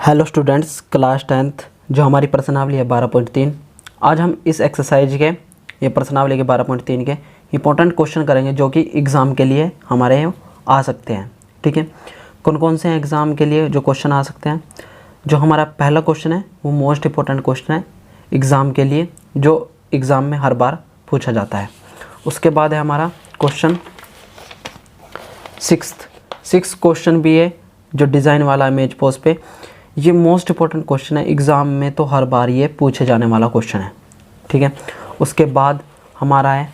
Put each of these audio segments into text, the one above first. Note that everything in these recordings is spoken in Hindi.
हेलो स्टूडेंट्स, क्लास 10th जो हमारी प्रश्नावली है 12.3। आज हम इस एक्सरसाइज के ये प्रश्नावली के 12.3 के इंपॉर्टेंट क्वेश्चन करेंगे जो कि एग्ज़ाम के लिए हमारे आ सकते हैं। ठीक है, कौन कौन से एग्ज़ाम के लिए जो क्वेश्चन आ सकते हैं। जो हमारा पहला क्वेश्चन है वो मोस्ट इंपॉर्टेंट क्वेश्चन है एग्ज़ाम के लिए, जो एग्ज़ाम में हर बार पूछा जाता है। उसके बाद है हमारा क्वेश्चन सिक्स क्वेश्चन भी है जो डिज़ाइन वाला इमेज पोज पे। ये मोस्ट इंपॉर्टेंट क्वेश्चन है एग्ज़ाम में, तो हर बार ये पूछे जाने वाला क्वेश्चन है। ठीक है, उसके बाद हमारा है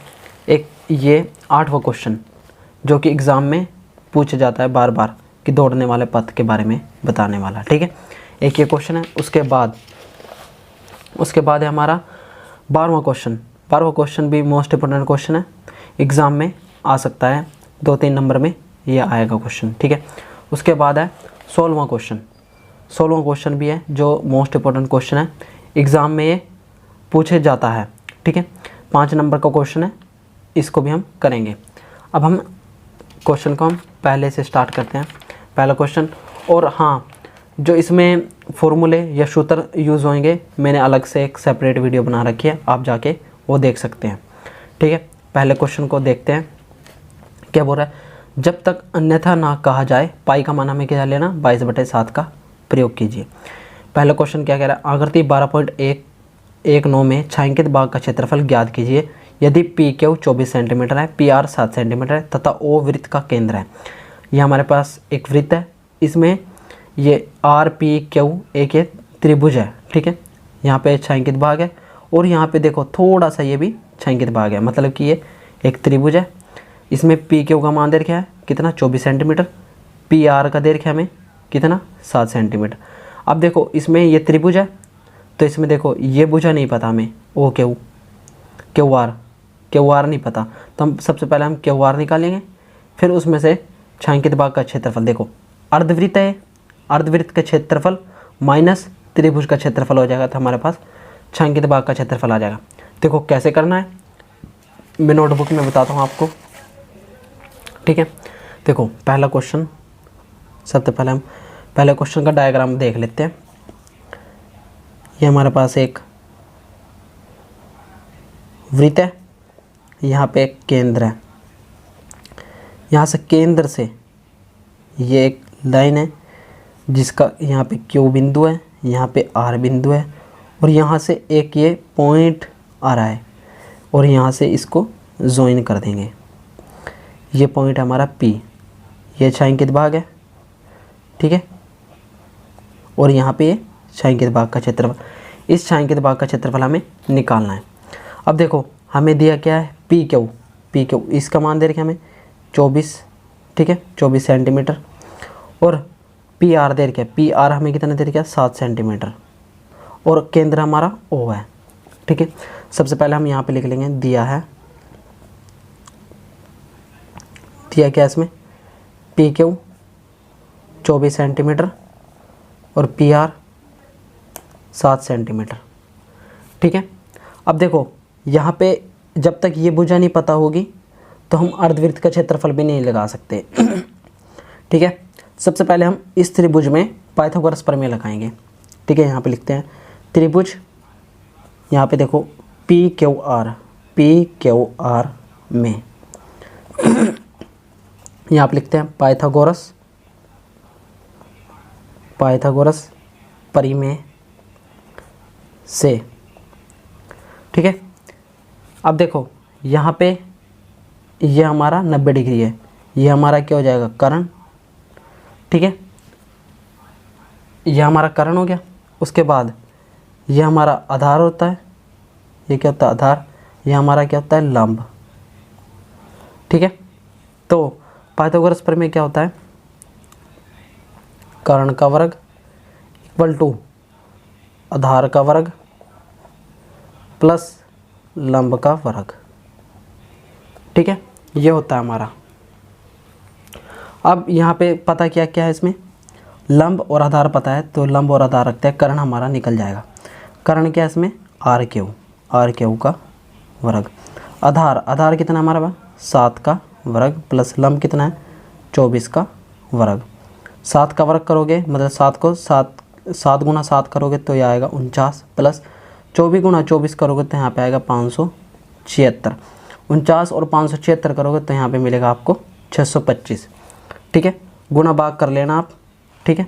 एक ये 8वां क्वेश्चन जो कि एग्ज़ाम में पूछा जाता है बार बार कि दौड़ने वाले पथ के बारे में बताने वाला। ठीक है, एक ये क्वेश्चन है। उसके बाद है हमारा 12वां क्वेश्चन भी मोस्ट इंपॉर्टेंट क्वेश्चन है, एग्ज़ाम में आ सकता है, 2-3 नंबर में ये आएगा क्वेश्चन। ठीक है, उसके बाद है 16वां क्वेश्चन भी है जो मोस्ट इंपॉर्टेंट क्वेश्चन है, एग्ज़ाम में ये पूछे जाता है। ठीक है, 5 नंबर का क्वेश्चन है, इसको भी हम करेंगे। अब हम क्वेश्चन को हम पहले से स्टार्ट करते हैं, पहला क्वेश्चन। और हाँ, जो इसमें फॉर्मूले या सूत्र यूज़ होंगे मैंने अलग से एक सेपरेट वीडियो बना रखी है, आप जाके वो देख सकते हैं। ठीक है, पहले क्वेश्चन को देखते हैं क्या बोल रहा है। जब तक अन्यथा ना कहा जाए पाई का मान हमें क्या लेना, 22/7 का प्रयोग कीजिए। पहला क्वेश्चन क्या कह रहा है, आकृति 12.119 में छायांकित भाग का क्षेत्रफल ज्ञात कीजिए यदि पी क्यू 24 सेंटीमीटर है, पी आर 7 सेंटीमीटर है तथा ओ वृत्त का केंद्र है। ये हमारे पास एक वृत्त है, इसमें ये आर पी क्यू एक ये त्रिभुज है। ठीक है, यहाँ पे छायांकित भाग है और यहाँ पे देखो थोड़ा सा ये भी छायांकित भाग है, मतलब कि ये एक त्रिभुज है। इसमें पी क्यू का मान दे रखा है कितना, 24 सेंटीमीटर। पी आर का दे रखा है हमें कितना, 7 सेंटीमीटर। अब देखो इसमें ये त्रिभुज है, तो इसमें देखो ये भुजा नहीं पता हमें, ओ क्यू आर नहीं पता, तो हम सबसे पहले हम क्यू आर निकालेंगे, फिर उसमें से छायांकित भाग का क्षेत्रफल। देखो अर्धवृत्त है, अर्धवृत्त का क्षेत्रफल माइनस त्रिभुज का क्षेत्रफल हो जाएगा, तो हमारे पास छायांकित भाग का क्षेत्रफल आ जाएगा। देखो कैसे करना है, मैं नोटबुक में बताता हूँ आपको। ठीक है, देखो पहला क्वेश्चन, सबसे पहले हम पहले क्वेश्चन का डायग्राम देख लेते हैं। ये हमारे पास एक वृत्त है, यहाँ पे एक केंद्र है, यहाँ से केंद्र से ये एक लाइन है जिसका यहाँ पे Q बिंदु है, यहाँ पे R बिंदु है, और यहाँ से एक ये पॉइंट आ रहा है और यहाँ से इसको ज्वाइन कर देंगे। ये पॉइंट हमारा P, ये छायांकित भाग है। ठीक है, और यहाँ पे ये छायांकित भाग का क्षेत्रफल, इस छायांकित भाग का क्षेत्रफल हमें निकालना है। अब देखो हमें दिया क्या है, पी क्यू इसका मान दे रखे हमें 24। ठीक है, 24 सेंटीमीटर। और पी आर दे रखे, पी आर हमें कितना दे रखा है, 7 सेंटीमीटर। और केंद्र हमारा ओ है। ठीक है, सबसे पहले हम यहाँ पे लिख लेंगे, दिया क्या इसमें, पी क्यू 24 सेंटीमीटर और पी आर 7 सेंटीमीटर। ठीक है, अब देखो यहाँ पे जब तक ये भुजा नहीं पता होगी तो हम अर्धवृत्त का क्षेत्रफल भी नहीं लगा सकते। ठीक है, सबसे पहले हम इस त्रिभुज में पाइथागोरस प्रमेय लगाएंगे। ठीक है, यहाँ पे लिखते हैं त्रिभुज, यहाँ पे देखो पी क्यू आर में यहाँ पे लिखते हैं पाइथागोरस परिमेय से। ठीक है, अब देखो यहाँ पे ये हमारा 90 डिग्री है, ये हमारा क्या हो जाएगा, कर्ण। ठीक है, ये हमारा कर्ण हो गया। उसके बाद ये हमारा आधार होता है, ये क्या होता है, आधार। ये हमारा क्या होता है, लंब। ठीक है, तो पाइथागोरस प्रमेय क्या होता है, कर्ण का वर्ग इक्वल टू आधार का वर्ग प्लस लंब का वर्ग। ठीक है, ये होता है हमारा। अब यहाँ पे पता क्या क्या है, इसमें लंब और आधार पता है, तो लंब और आधार रखते हैं, कर्ण हमारा निकल जाएगा। कर्ण क्या है इसमें, आर क्यू का वर्ग। आधार कितना हमारा, 7 का वर्ग प्लस लंब कितना है, 24 का वर्ग। 7 का वर्ग करोगे मतलब 7 को 7 7 गुना 7 करोगे तो ये आएगा 49, प्लस 24 गुना 24 करोगे तो यहाँ पे आएगा 576। 49 और 576 करोगे तो यहाँ पे मिलेगा आपको 625। ठीक है, गुना भाग कर लेना आप। ठीक है,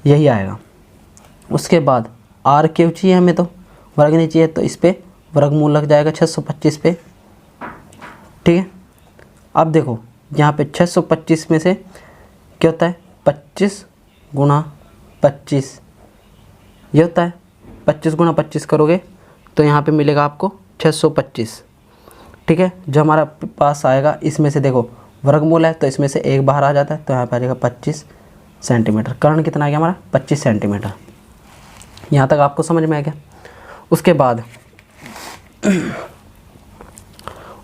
यही आएगा। उसके बाद आर क्यों चाहिए हमें, तो वर्ग नहीं चाहिए, तो इस पर वर्गमूल लग जाएगा 625 पे। ठीक है, अब देखो यहाँ पे 625 में से क्या होता है 25 गुना 25, ये होता है 25 गुना 25 करोगे तो यहाँ पे मिलेगा आपको 625। ठीक है, जो हमारा पास आएगा इसमें से देखो वर्गमूल है तो इसमें से एक बाहर आ जाता है, तो यहाँ पे आ जाएगा 25 सेंटीमीटर। कर्ण कितना आ गया हमारा 25 सेंटीमीटर। यहाँ तक आपको समझ में आ गया।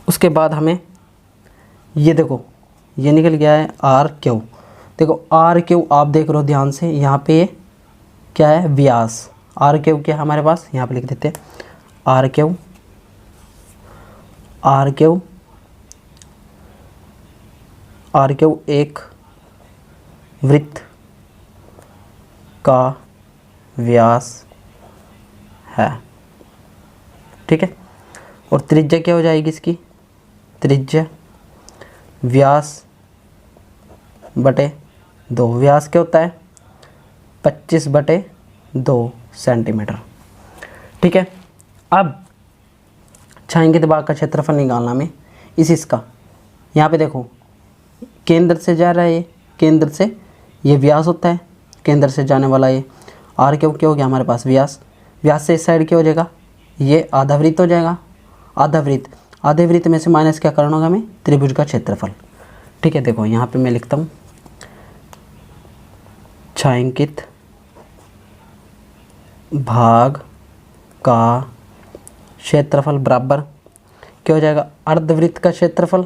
उसके बाद हमें ये देखो ये निकल गया है आर क्यू। देखो आर क्यू आप देख रहे हो ध्यान से, यहाँ पे क्या है व्यास। आर क्यू क्या है हमारे पास, यहाँ पे लिख देते हैं आर क्यू। आर क्यू एक वृत्त का व्यास है। ठीक है, और त्रिज्या क्या हो जाएगी इसकी, त्रिज्या व्यास बटे 2। व्यास क्या होता है 25/2 सेंटीमीटर। ठीक है, अब छायांकित भाग का क्षेत्रफल निकालना हमें इसका। यहाँ पे देखो केंद्र से जा रहा है, ये केंद्र से ये व्यास होता है, केंद्र से जाने वाला ये आर क्यों क्या हो गया हमारे पास व्यास। व्यास से इस साइड क्या हो जाएगा, ये आधा वृत्त हो जाएगा। आधे वृत्त में से माइनस क्या करना होगा हमें, त्रिभुज का क्षेत्रफल। ठीक है, देखो यहाँ पे मैं लिखता हूँ छायांकित भाग का क्षेत्रफल बराबर क्या हो जाएगा, अर्धवृत्त का क्षेत्रफल,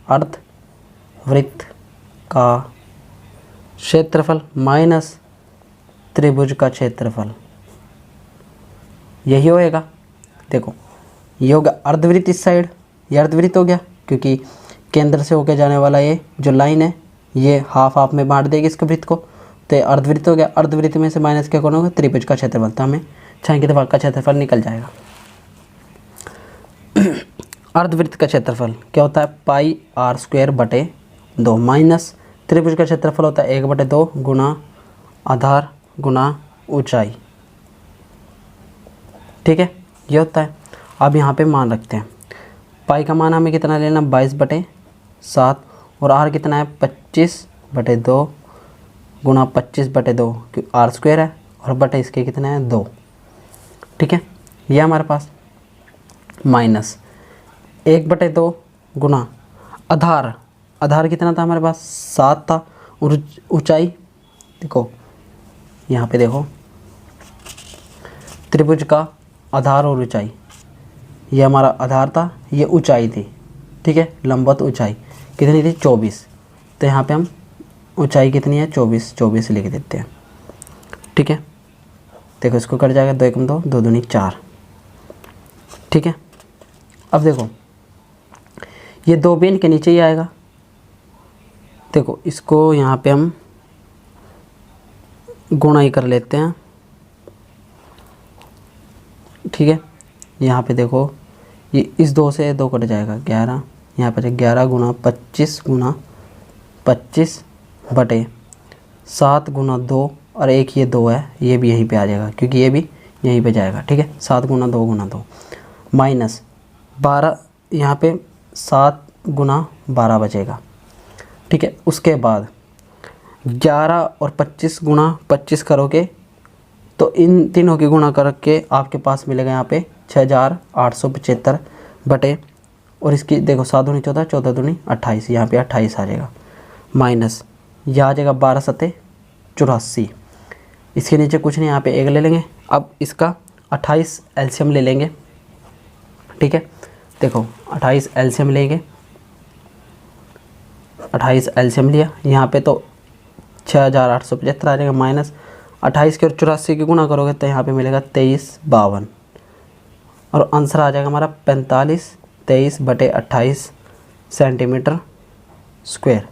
अर्धवृत्त का क्षेत्रफल माइनस त्रिभुज का क्षेत्रफल। यही होएगा। देखो ये होगा अर्धवृत्त इस साइड, ये अर्धवृत्त हो गया क्योंकि केंद्र से होकर जाने वाला ये जो लाइन है ये हाफ हाफ में बांट देगी इसके वृत्त को, तो अर्धवृत्त हो गया। अर्धवृत्त में से माइनस क्या करना होगा, त्रिभुज का क्षेत्रफल, तो हमें छायांकित भाग का क्षेत्रफल निकल जाएगा। अर्धवृत्त का क्षेत्रफल क्या होता है πr²/2 माइनस त्रिभुज का क्षेत्रफल होता है 1/2 गुना आधार गुना ऊंचाई। ठीक है, ये होता है। अब यहाँ पे मान रखते हैं, पाई का मान हमें कितना लेना 22/7 और आर कितना है 25/2 गुना 25/2 क्योंकि r² है और बटे इसके कितना है 2। ठीक है, ये हमारे पास माइनस 1/2 गुना आधार कितना था हमारे पास 7 था, और ऊंचाई देखो यहाँ पे देखो त्रिभुज का आधार और ऊंचाई, ये हमारा आधार था, ये ऊंचाई थी। ठीक है, लंबवत ऊंचाई कितनी थी 24, तो यहाँ पे हम ऊंचाई कितनी है 24 लिख देते हैं। ठीक है, देखो इसको कट जाएगा 2 एकम 2, 2 दूनी 4। ठीक है, अब देखो ये 2 भी इनके नीचे ही आएगा। देखो इसको यहाँ पे हम गुणा ही कर लेते हैं। ठीक है, यहाँ पे देखो ये इस 2 से 2 कट जाएगा 11, यहाँ पर 11 गुना 25 गुना 25 बटे 7 गुना 2 और एक ये 2 है, ये भी यहीं पे आ जाएगा क्योंकि ये भी यहीं पे जाएगा। ठीक है, 7 गुना 2 गुना 2 माइनस 12, यहाँ पे 7 गुना 12 बचेगा। ठीक है, उसके बाद 11 और 25 गुना 25 करोगे तो इन तीनों की गुणा करके आपके पास मिलेगा यहाँ पे 6875 बटे, और इसकी देखो 7 दूनी 14, 14 दूनी 28, यहाँ पे 28 आ जाएगा माइनस यह आ जाएगा 12 सत्ते 84। इसके नीचे कुछ नहीं, यहाँ पे 1 ले लेंगे। अब इसका 28 एलसीएम ले लेंगे। ठीक है, देखो 28 एलसीएम लेंगे, 28 एलसीएम लिया, यहाँ पे तो 6875 आ जाएगा माइनस 28 के और 84 की गुणा करोगे तो यहाँ पे मिलेगा 2352 और आंसर आ जाएगा हमारा 45/23 सेंटीमीटर स्क्वायर।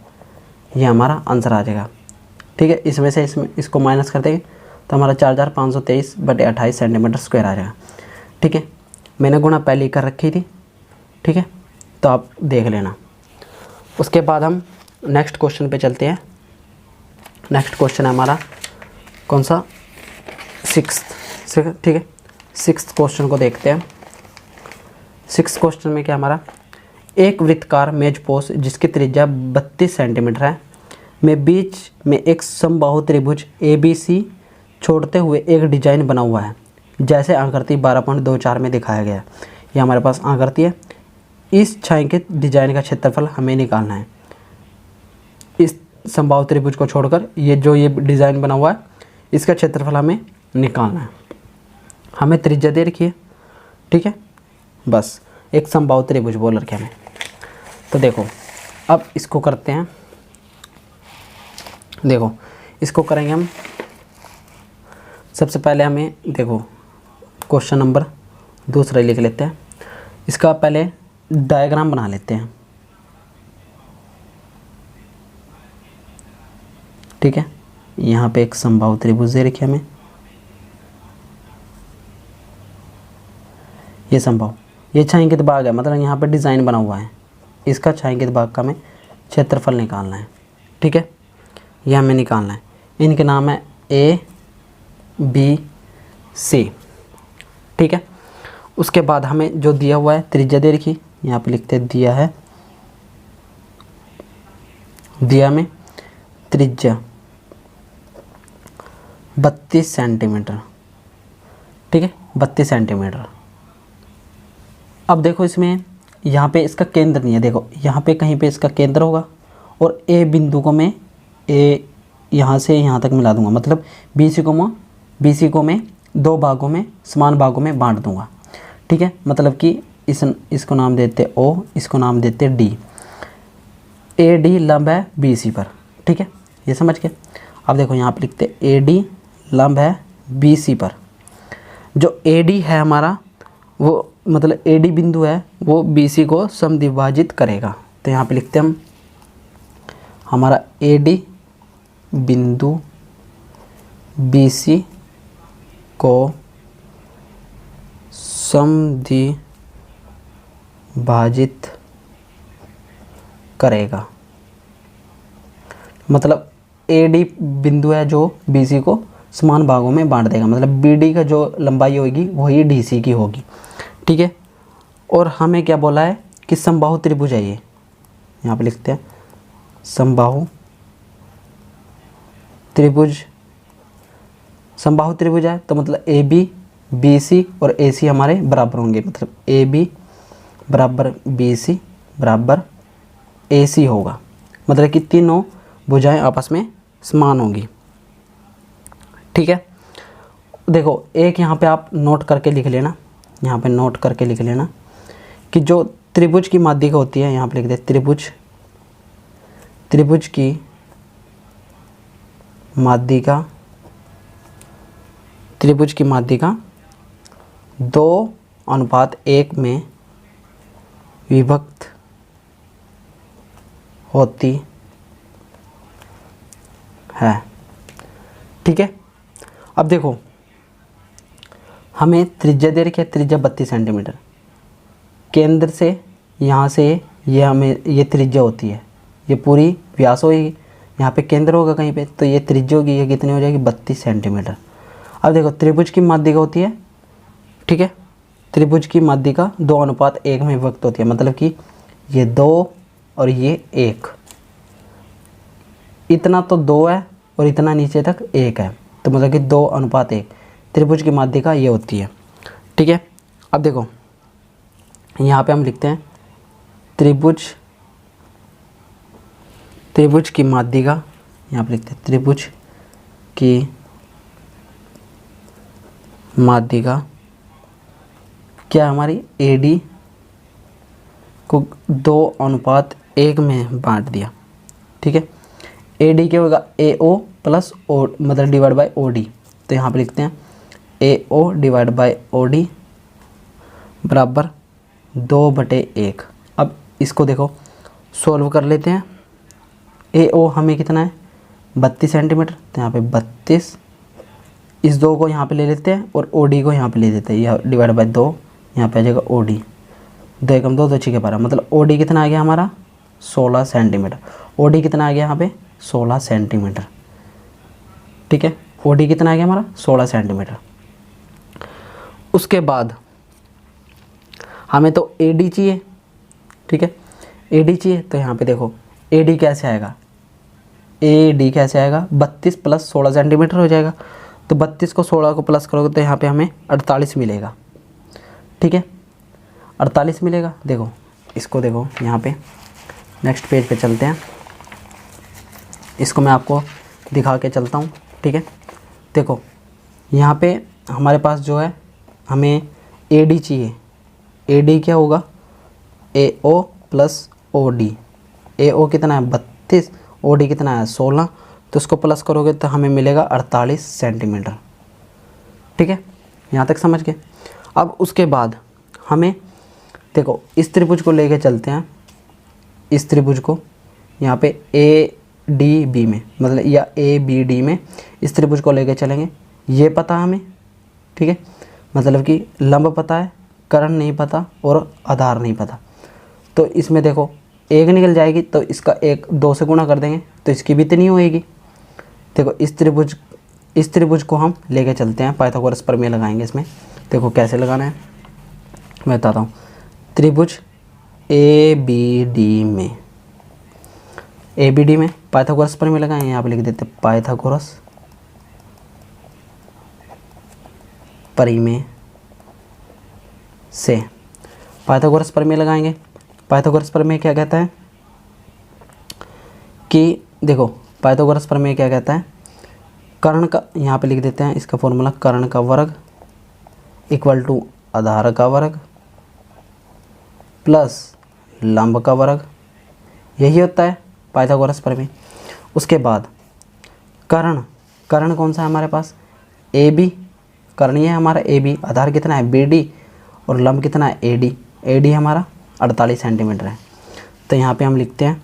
ये हमारा आंसर आ जाएगा। ठीक है, इसमें से इसको माइनस कर देंगे तो हमारा 4523/28 सेंटीमीटर स्क्वायर आ जाएगा। ठीक है, मैंने गुणा पहले ही कर रखी थी। ठीक है, तो आप देख लेना। उसके बाद हम नेक्स्ट क्वेश्चन पे चलते हैं। नेक्स्ट क्वेश्चन है हमारा कौन सा, 6th। ठीक है, 6th क्वेश्चन को देखते हैं। 6th क्वेश्चन में क्या हमारा, एक वृत्तकार मेजपोश जिसकी त्रिज्या 32 सेंटीमीटर है में बीच में एक समबाहु त्रिभुज ABC छोड़ते हुए एक डिजाइन बना हुआ है, जैसे आकृति 12.24 में दिखाया गया है। ये हमारे पास आकृति है। इस छायांकित डिजाइन का क्षेत्रफल हमें निकालना है। इस समबाहु त्रिभुज को छोड़कर ये डिज़ाइन बना हुआ है, इसका क्षेत्रफल हमें निकालना है। हमें त्रिज्या दे रखी है। ठीक है, बस एक समबाहु त्रिभुज बोल रखे हमें। तो देखो अब इसको करते हैं। देखो इसको करेंगे हम। सबसे पहले हमें देखो क्वेश्चन नंबर दूसरा लिख लेते हैं। इसका पहले डायग्राम बना लेते हैं। ठीक है, यहाँ पे एक समबाहु त्रिभुज दे रखी है हमें। ये समबाहु, ये छायांकित भाग है, मतलब यहाँ पे डिज़ाइन बना हुआ है। इसका छायांकित भाग का हमें क्षेत्रफल निकालना है। ठीक है, यह हमें निकालना है। इनके नाम है ABC। ठीक है, उसके बाद हमें जो दिया हुआ है त्रिज्या दे रखी, यहाँ पे लिखते दिया है, दिया में त्रिज्या 32 सेंटीमीटर। ठीक है, 32 सेंटीमीटर। अब देखो इसमें यहाँ पे इसका केंद्र नहीं है। देखो यहाँ पे कहीं पे इसका केंद्र होगा और A बिंदु को मैं यहाँ से यहाँ तक मिला दूंगा, मतलब BC को मैं दो भागों में, समान भागों में बांट दूंगा। ठीक है, मतलब कि इसको नाम देते O, इसको नाम देते D। AD लंब है BC पर। ठीक है, ये समझ के। अब देखो यहाँ पे लिखते AD लंब है BC पर। जो AD है हमारा, वो मतलब AD बिंदु है, वो BC को समद्विभाजित करेगा। तो यहाँ पे लिखते हम हमारा AD बिंदु BC को समद्विभाजित करेगा। मतलब AD बिंदु है जो BC को समान भागों में बांट देगा, मतलब BD का जो लंबाई होगी वही DC की होगी। ठीक है, और हमें क्या बोला है कि समबाहु त्रिभुज है। ये यहाँ पे लिखते हैं समबाहु त्रिभुज। समबाहु त्रिभुज है तो मतलब AB, BC और AC हमारे बराबर होंगे, मतलब AB बराबर BC बराबर AC होगा, मतलब कि तीनों भुजाएं आपस में समान होंगी। ठीक है, देखो एक यहाँ पे आप नोट करके लिख लेना, यहाँ पे नोट करके लिख लेना कि जो त्रिभुज की माध्यिका होती है, यहाँ पे लिख दे त्रिभुज की माध्यिका 2:1 में विभक्त होती है। ठीक है, अब देखो हमें त्रिज्या दे रखी है, त्रिज्या 32 सेंटीमीटर। केंद्र से यहाँ से ये त्रिज्या होती है, ये पूरी व्यास होगी। यहाँ पे केंद्र होगा कहीं पे, तो ये त्रिज्या होगी, ये कितनी हो जाएगी 32 सेंटीमीटर। अब देखो त्रिभुज की माध्यिका होती है। ठीक है, त्रिभुज की माध्यिका 2:1 में विभक्त होती है, मतलब कि ये 2 और ये 1। इतना तो 2 है और इतना नीचे तक 1 है, तो मतलब कि 2:1 त्रिभुज की माध्यिका ये होती है। ठीक है, अब देखो यहाँ पे हम लिखते हैं त्रिभुज की माध्यिका, यहाँ पे लिखते हैं त्रिभुज की माध्यिका क्या हमारी AD को 2:1 में बांट दिया। ठीक है, AD क्या होगा AO प्लस O, मतलब डिवाइड बाय OD। तो यहाँ पे लिखते हैं AO डिवाइड बाय OD बराबर 2/1। अब इसको देखो सॉल्व कर लेते हैं। AO हमें कितना है 32 सेंटीमीटर, तो यहाँ पे 32 इस 2 को यहाँ पे ले लेते हैं और OD को यहाँ पे ले देते हैं, यह डिवाइड बाय 2, यहाँ पे आ जाएगा OD, 2 एकम 2, 2 छीके 12, मतलब OD कितना आ गया हमारा 16 सेंटीमीटर। OD कितना आ गया यहाँ पे 16 सेंटीमीटर, ठीक है। OD कितना आ गया हमारा 16 सेंटीमीटर। उसके बाद हमें तो AD चाहिए, ठीक है। AD चाहिए तो यहाँ पे देखो AD कैसे आएगा, AD कैसे आएगा 32 प्लस 16 सेंटीमीटर हो जाएगा। तो 32 को 16 को प्लस करोगे तो यहाँ पे हमें 48 मिलेगा, ठीक है, 48 मिलेगा। देखो इसको देखो यहाँ पे नेक्स्ट पेज पे चलते हैं, इसको मैं आपको दिखा के चलता हूँ, ठीक है। देखो यहाँ पे हमारे पास जो है हमें AD चाहिए, AD क्या होगा AO प्लस OD, AO कितना है 32, OD कितना है 16, तो उसको प्लस करोगे तो हमें मिलेगा 48 सेंटीमीटर, ठीक है, यहाँ तक समझ गए। अब उसके बाद हमें देखो इस त्रिभुज को लेके चलते हैं, इस त्रिभुज को यहाँ पे ADB में, मतलब या ABD में इस त्रिभुज को लेके चलेंगे। ये पता हमें, ठीक है, मतलब कि लंब पता है, कर्ण नहीं पता और आधार नहीं पता। तो इसमें देखो 1 निकल जाएगी तो इसका 1 2 से गुणा कर देंगे तो इसकी भी इतनी होएगी। देखो इस त्रिभुज को हम लेके चलते हैं, पाइथागोरस प्रमेय लगाएंगे इसमें। देखो कैसे लगाना है मैं बताता हूँ। त्रिभुज ABD में पाइथागोरस प्रमेय लगाएंगे, यहाँ पे लिख देते हैं पाइथागोरस प्रमेय से पाइथागोरस प्रमेय लगाएंगे। पाइथागोरस प्रमेय क्या कहता है कि देखो पाइथागोरस प्रमेय क्या कहता है, कर्ण का, यहाँ पे लिख देते हैं इसका फॉर्मूला, कर्ण का वर्ग इक्वल टू आधार का वर्ग प्लस लंब का वर्ग, यही होता है पाइथागोरस प्रमेय। उसके बाद कर्ण कौन सा है हमारे पास AB, कर्ण ये है हमारा AB, आधार कितना है BD और लंब कितना है AD हमारा 48 सेंटीमीटर है। तो यहाँ पे हम लिखते हैं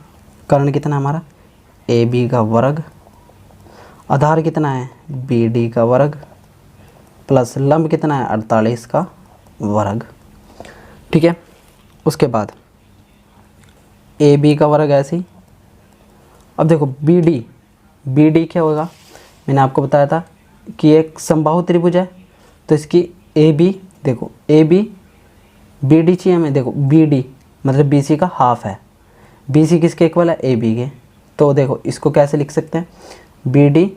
कर्ण कितना हमारा AB का वर्ग, आधार कितना है BD का वर्ग प्लस लंब कितना है 48 का वर्ग, ठीक है। उसके बाद AB का वर्ग ऐसे ही। अब देखो BD क्या होगा, मैंने आपको बताया था कि एक समबाहु त्रिभुज है, तो इसकी AB देखो AB BD चाहिए हमें, देखो BD मतलब BC का हाफ है, BC किसके इक्वल है AB के। तो देखो इसको कैसे लिख सकते हैं, BD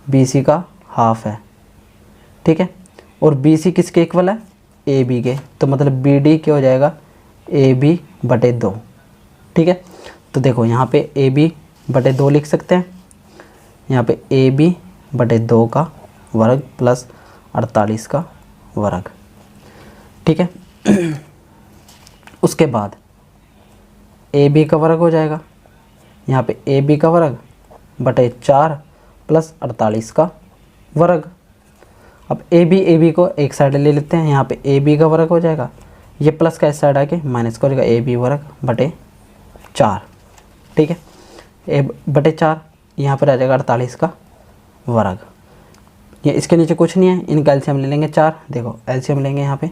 BC का हाफ है, ठीक है, और BC किसके इक्वल है AB के, तो मतलब BD क्या हो जाएगा AB/2, ठीक है। तो देखो यहाँ पे AB/2 लिख सकते हैं, यहाँ पे AB/2 का वर्ग प्लस 48 का वर्ग, ठीक है। उसके बाद AB का वर्ग हो जाएगा, यहाँ पे AB का वर्ग बटे 4 प्लस 48 का वर्ग। अब AB को एक साइड ले लेते हैं, यहाँ पे AB का वर्ग हो जाएगा, ये प्लस का इस साइड आके माइनस का हो जाएगा, AB वर्ग बटे 4, ठीक है, A/4, यहाँ पर आ जाएगा 48 का वर्ग। ये इसके नीचे कुछ नहीं है, इनका एलसीएम ले लेंगे 4, देखो एलसीएम लेंगे यहाँ पे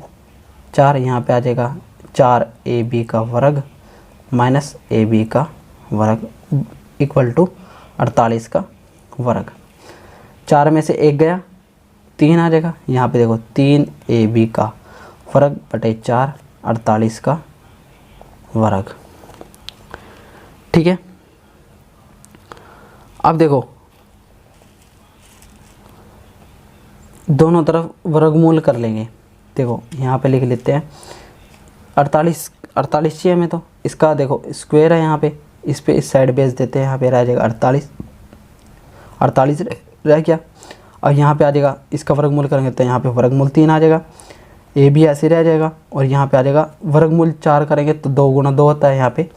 4, यहाँ पे आ जाएगा 4AB का वर्ग माइनस AB का वर्ग इक्वल टू 48 का वर्ग। 4 में से 1 गया, 3 आ जाएगा, यहाँ पे देखो 3AB का वर्ग बटे 4 48 का वर्ग, ठीक है। अब देखो दोनों तरफ वर्गमूल कर लेंगे, देखो यहाँ पे लिख लेते हैं 48 चाहिए हमें, तो इसका देखो स्क्वायर है यहाँ पे, इस पे इस साइड बेच देते हैं, यहाँ पे रह जाएगा 48 रह गया। और यहाँ पे आ जाएगा, इसका वर्गमूल करेंगे तो यहाँ पे वर्गमूल 3 आ जाएगा, ए भी ऐसे रह जाएगा, और यहाँ पे आ जाएगा वर्गमूल 4 करेंगे तो 2 गुना 2 होता है, यहाँ पे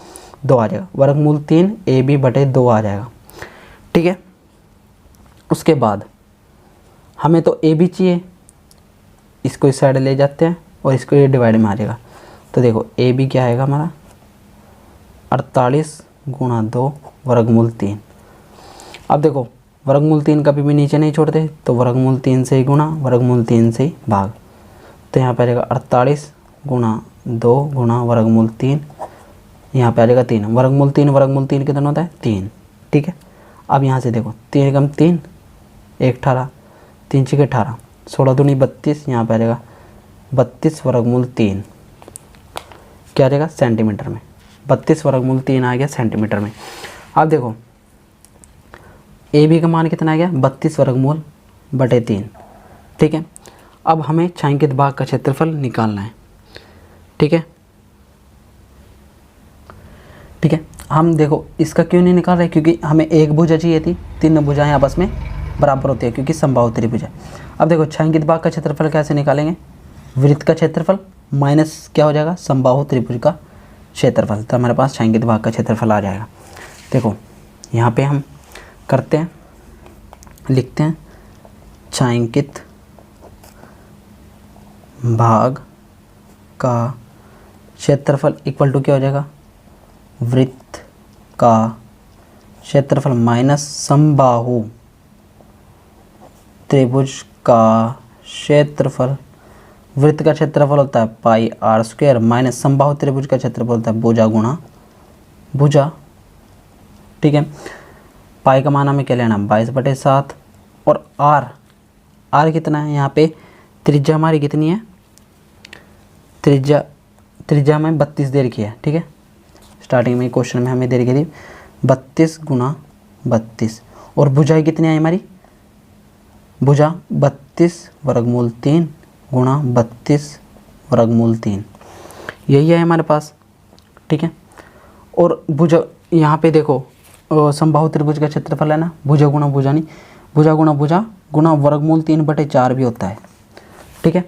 2 आ जाएगा, वर्गमूल 3 AB/2 आ जाएगा, ठीक है। उसके बाद हमें तो AB चाहिए, इसको इस साइड ले जाते हैं और इसको ये डिवाइड में आ जाएगा। तो देखो AB क्या आएगा हमारा 48 गुणा 2 वर्गमूल 3। अब देखो वर्गमूल 3 कभी भी नीचे नहीं छोड़ते, तो वर्गमूल 3 से ही गुणा, वर्गमूल 3 से ही भाग। तो यहाँ पे आ जाएगा 48 गुणा 2 गुणा वर्गमूल 3, यहाँ पे आ जाएगा 3। वर्गमूल 3 कितना होता है 3, ठीक है। अब यहाँ से देखो 3 एकम 3, 1 18, 3 6 18, 16 दूनी 32, यहाँ पे आ जाएगा 32 वर्गमूल 3, क्या आ जाएगा सेंटीमीटर में। 32 वर्गमूल 3 आ गया सेंटीमीटर में। अब देखो ए बी का मान कितना आ गया 32 वर्गमूल बटे 3, ठीक है। अब हमें छायांकित भाग का क्षेत्रफल निकालना है, ठीक है। ठीक है, हम देखो इसका क्यों नहीं निकाल रहे, क्योंकि हमें एक भुजा चाहिए थी, 3 भुजाएं आपस में बराबर होती है क्योंकि समबाहु त्रिभुज है। अब देखो छायांकित भाग का क्षेत्रफल कैसे निकालेंगे, वृत्त का क्षेत्रफल माइनस क्या हो जाएगा समबाहु त्रिभुज का क्षेत्रफल, तो हमारे पास छायांकित भाग का क्षेत्रफल आ जाएगा। देखो यहाँ पे हम करते हैं, लिखते हैं छायांकित भाग का क्षेत्रफल इक्वल टू क्या हो जाएगा, वृत्त का क्षेत्रफल माइनस समबाहु त्रिभुज का क्षेत्रफल। वृत्त का क्षेत्रफल होता है पाई आर स्क्वायर माइनस समबाहु त्रिभुज का क्षेत्रफल होता है भुजा गुणा भुजा, ठीक है। पाई का मान हमें क्या लेना 22/7 और आर कितना है, यहाँ पे त्रिज्या हमारी कितनी है, त्रिज्या हमें 32 दे रखी है, ठीक है। स्टार्टिंग में क्वेश्चन में हमें दे रखी थी 32 गुणा 32, और भुजाएं कितनी आई हमारी, भुजा 32 वर्गमूल 3 गुणा 32 वर्गमूल 3, यही है हमारे पास, ठीक है। और भुजा यहाँ पे देखो समबाहु त्रिभुज का क्षेत्रफल है ना, भुजा गुणा भुजा नहीं, भुजा गुणा वर्गमूल 3/4 भी होता है, ठीक है।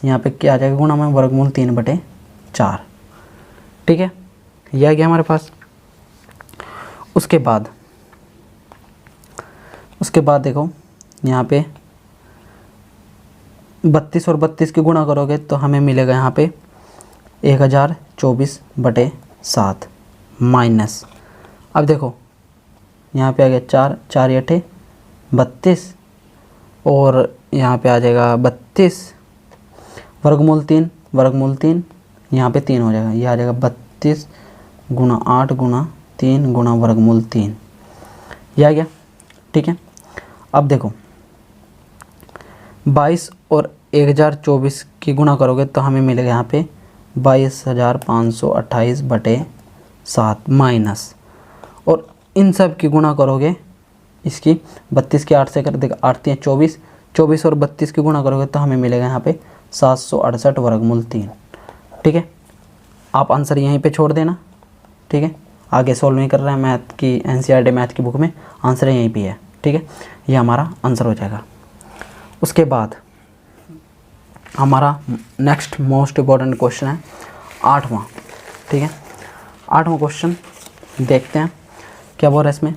यहाँ पे क्या आ जाएगा गुणा में वर्गमूल 3/4, ठीक है। यह आ गया हमारे पास। उसके बाद देखो यहाँ पे 32 और 32 की गुणा करोगे तो हमें मिलेगा यहाँ पे 1024/7 माइनस, अब देखो यहाँ पे आ गया 4 4 8 32, और यहाँ पे आ जाएगा 32 वर्गमूल 3 यहाँ पे 3 हो जाएगा, ये आ जाएगा 32 गुणा 8 गुणा 3 गुणा वर्गमूल 3, ये आ गया, ठीक है। अब देखो 22 और 1024 की गुणा करोगे तो हमें मिलेगा यहाँ पे 22,528/7 माइनस, और इन सब की गुणा करोगे इसकी 32 के 8 से कर देगा 8 3 24 और 32 की गुणा करोगे तो हमें मिलेगा यहाँ पे 768 वर्गमूल 3, ठीक है। आप आंसर यहीं पे छोड़ देना, ठीक है। आगे सॉल्व नहीं कर रहे हैं, मैथ की एनसीईआरटी मैथ की बुक में आंसर यहीं पे है, ठीक है। ये हमारा आंसर हो जाएगा। उसके बाद हमारा नेक्स्ट मोस्ट इम्पॉर्टेंट क्वेश्चन है 8वां, ठीक है। 8वां क्वेश्चन देखते हैं क्या बोल रहा है इसमें।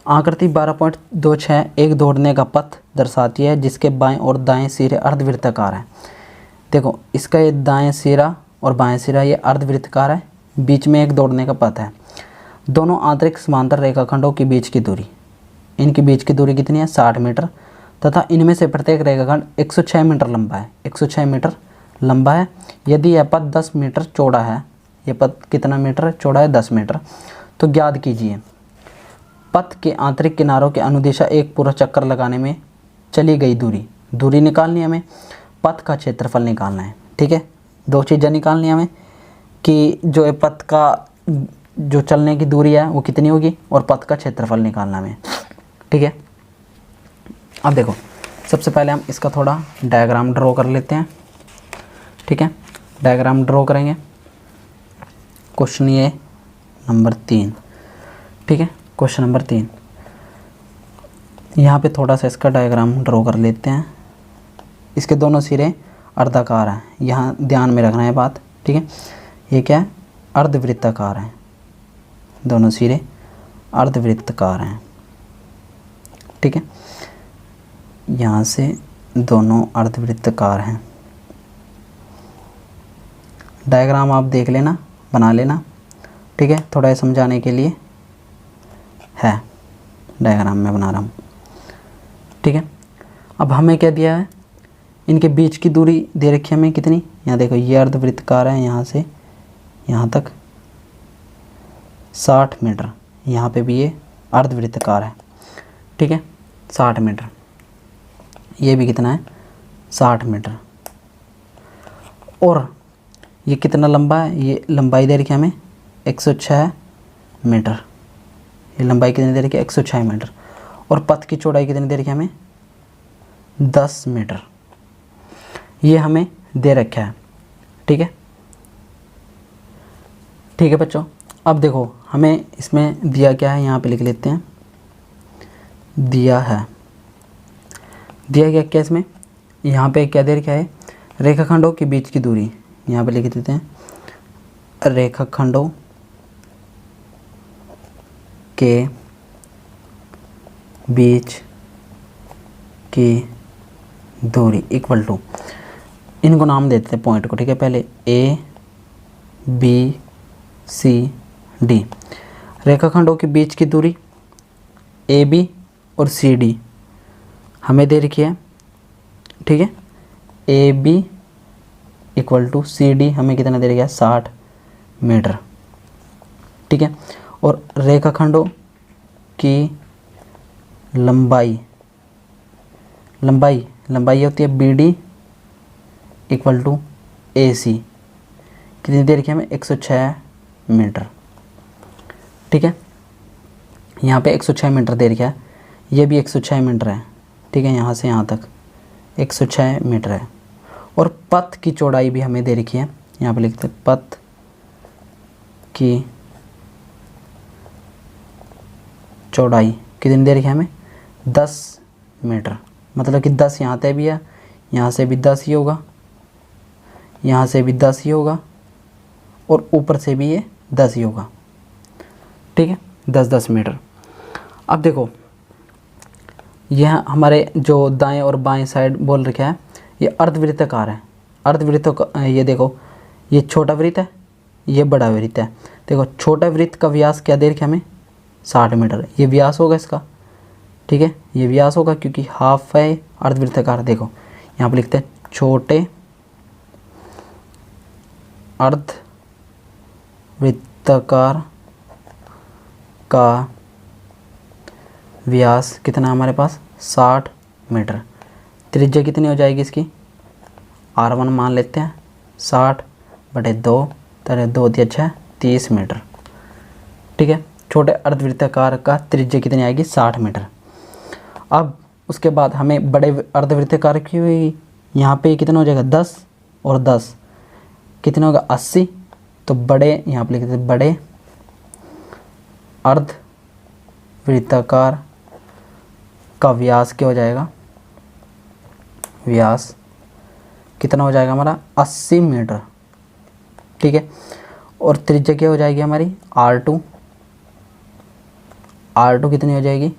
आकृति 12.26 एक दौड़ने का पथ दर्शाती है जिसके बाएं और दाएं सिरे अर्धवृत्ताकार हैं। देखो इसका ये दाएं सिरा और बाएं सिरा ये अर्धवृत्ताकार है, बीच में एक दौड़ने का पथ है। दोनों आंतरिक समांतर रेखाखंडों के बीच की दूरी, इनके बीच की दूरी कितनी है 60 मीटर, तथा इनमें से प्रत्येक रेखाखंड 106 मीटर लंबा है, 106 मीटर लंबा है। यदि यह पथ 10 मीटर चौड़ा है, यह पथ कितना मीटर चौड़ा है 10 मीटर, तो ज्ञात कीजिए पथ के आंतरिक किनारों के अनुदिशा एक पूरा चक्कर लगाने में चली गई दूरी निकालनी है हमें, पथ का क्षेत्रफल निकालना है, ठीक है। दो चीज़ें निकालनी है हमें कि जो पथ का जो चलने की दूरी है वो कितनी होगी, और पथ का क्षेत्रफल निकालना हमें, ठीक है। अब देखो सबसे पहले हम इसका थोड़ा डायग्राम ड्रॉ कर लेते हैं, ठीक है। डायग्राम ड्रॉ करेंगे। क्वेश्चन ये नंबर 3, ठीक है। क्वेश्चन नंबर 3 यहाँ पे थोड़ा सा इसका डायग्राम ड्रॉ कर लेते हैं। इसके दोनों सिरे अर्धाकार हैं, यहाँ ध्यान में रखना है बात, ठीक है। ये क्या है अर्धवृत्ताकार हैं, दोनों सिरे अर्धवृत्ताकार हैं, ठीक है। यहाँ से दोनों अर्धवृत्ताकार हैं। डायग्राम आप देख लेना, बना लेना, ठीक है। थोड़ा समझाने के लिए है डायग्राम मैं बना रहा हूँ, ठीक है। अब हमें क्या दिया है, इनके बीच की दूरी दे रखी है हमें कितनी, यहाँ देखो ये अर्धवृत्तकार है, यहाँ से यहाँ तक 60 मीटर, यहाँ पे भी ये अर्धवृत्तकार है, ठीक है, 60 मीटर, ये भी कितना है 60 मीटर। और ये कितना लंबा है, ये लंबाई दे रखी है हमें 106 मीटर, ये लंबाई कितनी दे रखी है 106 मीटर। और पथ की चौड़ाई कितनी दे रखी है हमें 10 मीटर, ये हमें दे रखा है, ठीक है। ठीक है बच्चों, अब देखो हमें इसमें दिया क्या है, यहाँ पे लिख लेते हैं, दिया गया क्या इसमें, यहाँ पे क्या दे रखा है, रेखाखंडों के बीच की दूरी, यहाँ पे लिख देते हैं, रेखाखंडों के बीच की दूरी इक्वल टू, इनको नाम देते हैं पॉइंट को, ठीक है, पहले ए बी सी डी, रेखाखंडों के बीच की दूरी ए बी और सी डी हमें दे रखी है, ठीक है, A B equal to C D हमें कितना दे रखा है 60 मीटर, ठीक है। और रेखाखंडों की लंबाई होती है बी डी इक्वल टू ए सी, कितनी दे रखी है हमें 106 मीटर, ठीक है, यहाँ पे 106 मीटर दे रखा है, ये भी 106 मीटर है, ठीक है, यहाँ से यहाँ तक 106 मीटर है। और पथ की चौड़ाई भी हमें दे रखी है, यहाँ पे लिखते हैं पथ की चौड़ाई कितनी दे रखी है हमें 10 मीटर, मतलब कि 10 यहाँ तक भी है, यहाँ से भी 10 ही होगा, यहाँ से भी 10 ही होगा, और ऊपर से भी ये 10 ही होगा, ठीक है, 10-10 मीटर। अब देखो यह हमारे जो दाएं और बाएं साइड बोल रखा है, ये अर्धवृत्ताकार है, ये देखो ये छोटा वृत्त है, ये बड़ा वृत्त है, देखो छोटा वृत्त का व्यास क्या दे रखा है हमें 60 मीटर, ये व्यास होगा इसका, ठीक है, ये व्यास होगा क्योंकि हाफ है अर्धवृत्ताकार। देखो यहाँ पे लिखते हैं छोटे अर्धवृत्ताकार का व्यास कितना हमारे पास 60 मीटर, त्रिज्या कितनी हो जाएगी इसकी, R1 मान लेते हैं 60/2 तरह 2 × 6 30 मीटर, ठीक है। छोटे अर्धवृत्ताकार का त्रिज्या कितनी आएगी 60 मीटर। अब उसके बाद हमें बड़े अर्धवृत्ताकार की हुई, यहाँ पे कितना हो जाएगा 10 और 10 कितना होगा 80, तो बड़े यहाँ पे लिख देते बड़े अर्धवृत्ताकार का व्यास क्या हो जाएगा, व्यास कितना हो जाएगा हमारा 80 मीटर, ठीक है। और त्रिज्या क्या हो जाएगी हमारी R2 कितनी हो जाएगी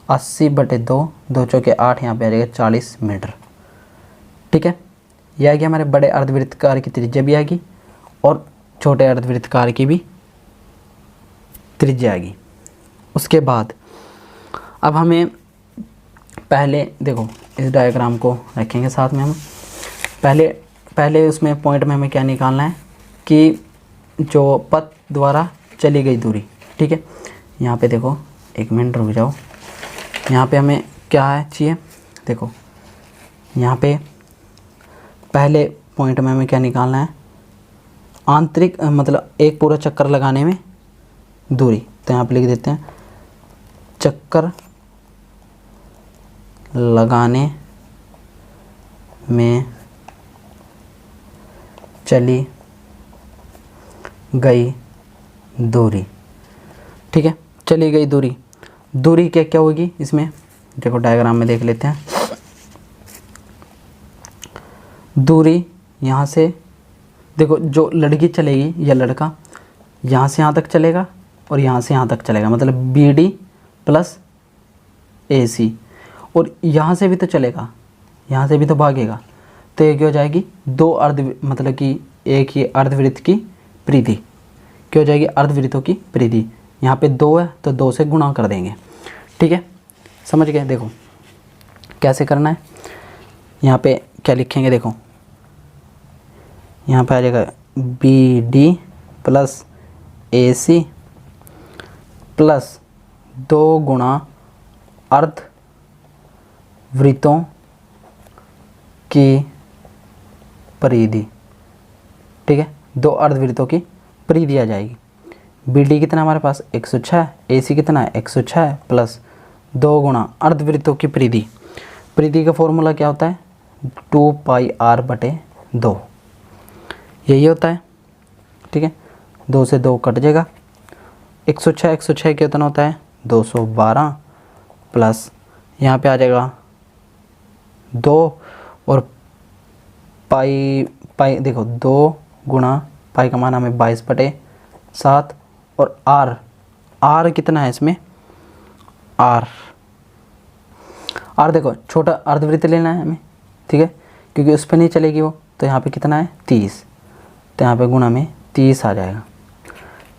80/2, 2 चौके 8, यहाँ पे आ जाएगा 40 मीटर, ठीक है। यह आ गया हमारे बड़े अर्धवृत्ताकार की त्रिज्या भी आएगी और छोटे अर्धवृत्ताकार की भी त्रिज्या आएगी। उसके बाद अब हमें पहले देखो इस डायग्राम को रखेंगे साथ में, हम पहले उसमें पॉइंट में हमें क्या निकालना है कि जो पथ द्वारा चली गई दूरी, ठीक है। यहाँ पे देखो 1 मिनट रुक जाओ, यहाँ पे हमें क्या है चाहिए, देखो यहाँ पे पहले पॉइंट में हमें क्या निकालना है, आंतरिक मतलब एक पूरा चक्कर लगाने में दूरी, तो यहाँ पे लिख देते हैं चक्कर लगाने में चली गई दूरी, ठीक है, चली गई दूरी क्या क्या होगी इसमें, देखो डायग्राम में देख लेते हैं। दूरी यहाँ से देखो, जो लड़की चलेगी या लड़का यहाँ से यहाँ तक चलेगा और यहाँ से यहाँ तक चलेगा, मतलब BD + AC, और यहाँ से भी तो चलेगा, यहाँ से भी तो भागेगा, तो ये क्या हो जाएगी मतलब कि एक ही अर्धवृत्त की परिधि क्या हो जाएगी, अर्धवृत्तों की परिधि। यहाँ पे 2 है तो 2 से गुणा कर देंगे, ठीक है, समझ गए। देखो कैसे करना है, यहाँ पे क्या लिखेंगे, देखो यहाँ पे आ जाएगा बी डी प्लस ए सी प्लस 2 गुणा अर्ध वृत्तों की परिधि। ठीक है, 2 अर्धवृत्तों की परिधि आ जाएगी। बी डी कितना हमारे पास 106, ए सी कितना है 106 प्लस 2 गुणा अर्धवृत्तों की परिधि। परिधि का फॉर्मूला क्या होता है 2 पाई आर बटे 2, यही होता है। ठीक है, 2 से 2 कट जाएगा। 106 कितना होता है 212 प्लस यहाँ पे आ जाएगा 2 और पाई देखो 2 गुणा पाई का मान हमें 22/7 और आर कितना है इसमें, आर देखो छोटा अर्धवृत्त लेना है हमें। ठीक है, क्योंकि उस पर नहीं चलेगी वो, तो यहाँ पे कितना है 30, तो यहाँ पे गुणा में 30 आ जाएगा।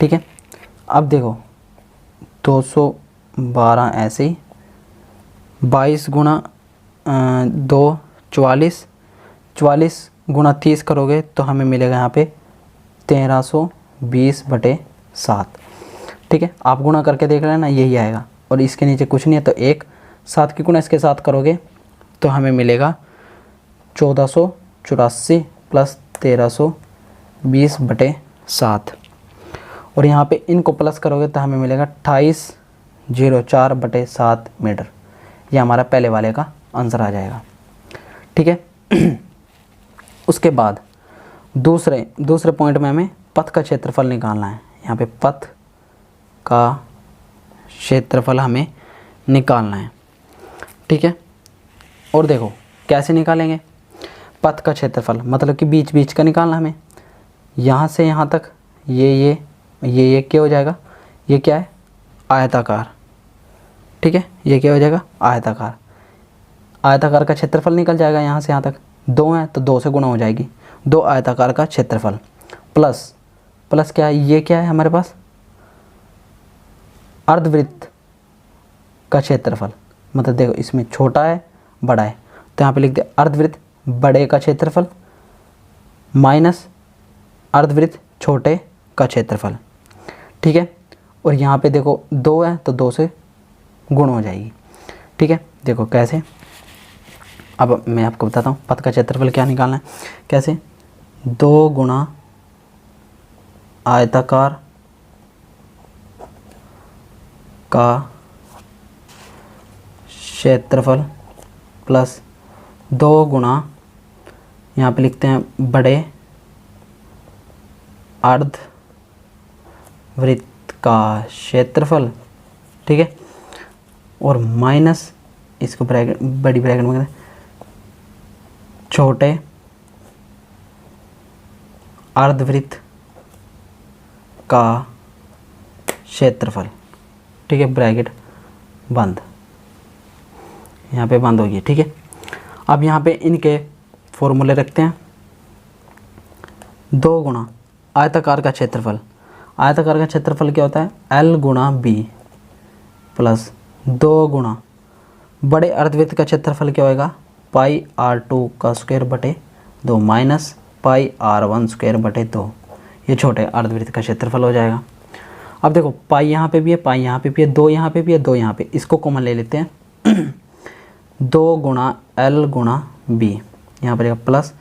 ठीक है, अब देखो 212 ऐसे ही 22 गुणा 2 44 गुणा 30 करोगे तो हमें मिलेगा यहाँ पे 1320/7। ठीक है, आप गुणा करके देख लेना, यही आएगा। और इसके नीचे कुछ नहीं है, तो 1 7 की गुणा इसके साथ करोगे तो हमें मिलेगा 1484 प्लस 1320/7। और यहाँ पे इनको प्लस करोगे तो हमें मिलेगा 2804/7 मीटर। ये हमारा पहले वाले का आंसर आ जाएगा। ठीक है, उसके बाद दूसरे पॉइंट में हमें पथ का क्षेत्रफल निकालना है। यहाँ पे पथ का क्षेत्रफल हमें निकालना है। ठीक है, और देखो कैसे निकालेंगे पथ का क्षेत्रफल, मतलब कि बीच का निकालना हमें। यहाँ से यहाँ तक ये क्या हो जाएगा, ये क्या है आयताकार। ठीक है, ये क्या हो जाएगा आयताकार का क्षेत्रफल निकल जाएगा। यहाँ से यहाँ तक 2 है तो 2 से गुणा हो जाएगी, 2 आयताकार का क्षेत्रफल प्लस क्या है, ये क्या है हमारे पास अर्धवृत्त का क्षेत्रफल। मतलब देखो इसमें छोटा है बड़ा है, तो यहाँ पे लिख दे अर्धवृत्त बड़े का क्षेत्रफल माइनस अर्धवृत्त छोटे का क्षेत्रफल। ठीक है, और यहाँ पे देखो 2 है तो 2 से गुण हो जाएगी। ठीक है, देखो कैसे, अब मैं आपको बताता हूँ पथ का क्षेत्रफल क्या निकालना है। कैसे, 2 गुणा आयताकार का क्षेत्रफल प्लस 2 गुणा यहाँ पे लिखते हैं बड़े अर्धवृत्त का क्षेत्रफल। ठीक है, और माइनस इसको ब्रैकेट बड़ी ब्रैकेट में छोटे अर्धवृत्त का क्षेत्रफल। ठीक है, ब्रैकेट बंद, यहाँ पे बंद होगी। ठीक है, अब यहाँ पे इनके फॉर्मूले रखते हैं। 2 गुणा आयताकार का क्षेत्रफल, आयताकार का क्षेत्रफल क्या होता है L गुणा B प्लस 2 गुणा बड़े अर्धवृत्त का क्षेत्रफल क्या होगा पाई R2 का स्क्वायर बटे 2 माइनस पाई R1 स्क्वायर बटे 2। ये छोटे अर्धवृत्त का क्षेत्रफल हो जाएगा। अब देखो पाई यहाँ पे भी है, पाई यहाँ पे भी है, 2 यहाँ पे भी है, 2 यहाँ पे, इसको कॉमन ले लेते हैं। 2 गुणा L गुणा B, यहाँ पर प्लस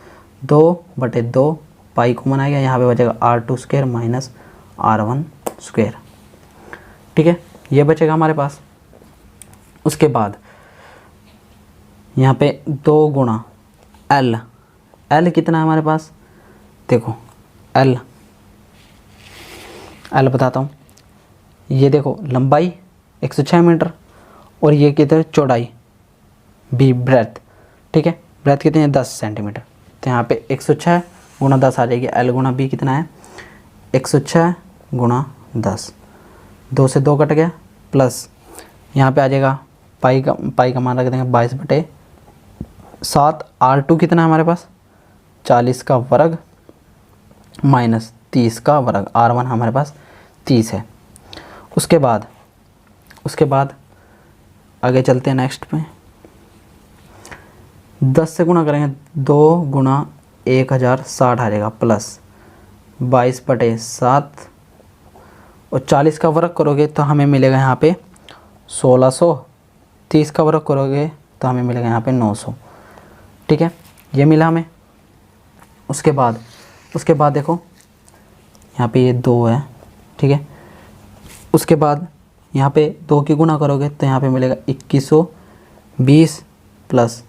2/2 पाई कॉमन आ गया, यहाँ पे बचेगा R2 square minus R1 square. ठीक है, ये बचेगा हमारे पास। उसके बाद यहाँ पे 2 गुणा L कितना है हमारे पास, देखो L बताता हूँ। ये देखो लंबाई 106 मीटर और ये कितने चौड़ाई B ब्रेथ। ठीक है, ब्रेथ कितनी है 10 सेंटीमीटर, तो यहाँ पे 106 गुणा 10 आ जाएगी। L गुणा B कितना है 106 गुणा 10, 2 से 2 कट गया, प्लस यहाँ पे आ जाएगा पाई का मान रख देंगे 22/7। R2 कितना है हमारे पास 40 का वर्ग माइनस 30 का वर्ग, R1 हमारे पास 30 है। उसके बाद आगे चलते हैं नेक्स्ट पे। 10 से गुणा करेंगे 2 गुणा 1060 आ जाएगा, प्लस 22/7 और 40 का वर्ग करोगे तो हमें मिलेगा यहाँ पे 1600। 30 का वर्ग करोगे तो हमें मिलेगा यहाँ पे 900। ठीक है, ये मिला हमें। उसके बाद देखो यहाँ पे ये 2 है। ठीक है, उसके बाद यहाँ पे 2 की गुणा करोगे तो यहाँ पे मिलेगा 2120 प्लस